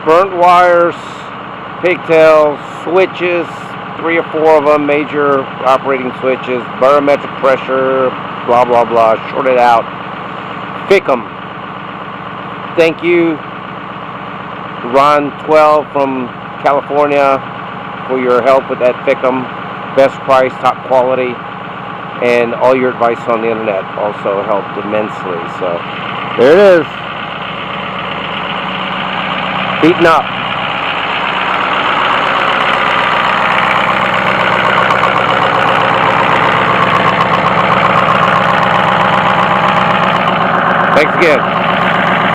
burnt wires, pigtails, switches, 3 or 4 of them, major operating switches, barometric pressure, blah, blah, blah, short it out, pick them. Thank you, Ron 12 from California, for your help with that pick'em. Best price, top quality, and all your advice on the internet also helped immensely. So there it is, heating up. Thanks again.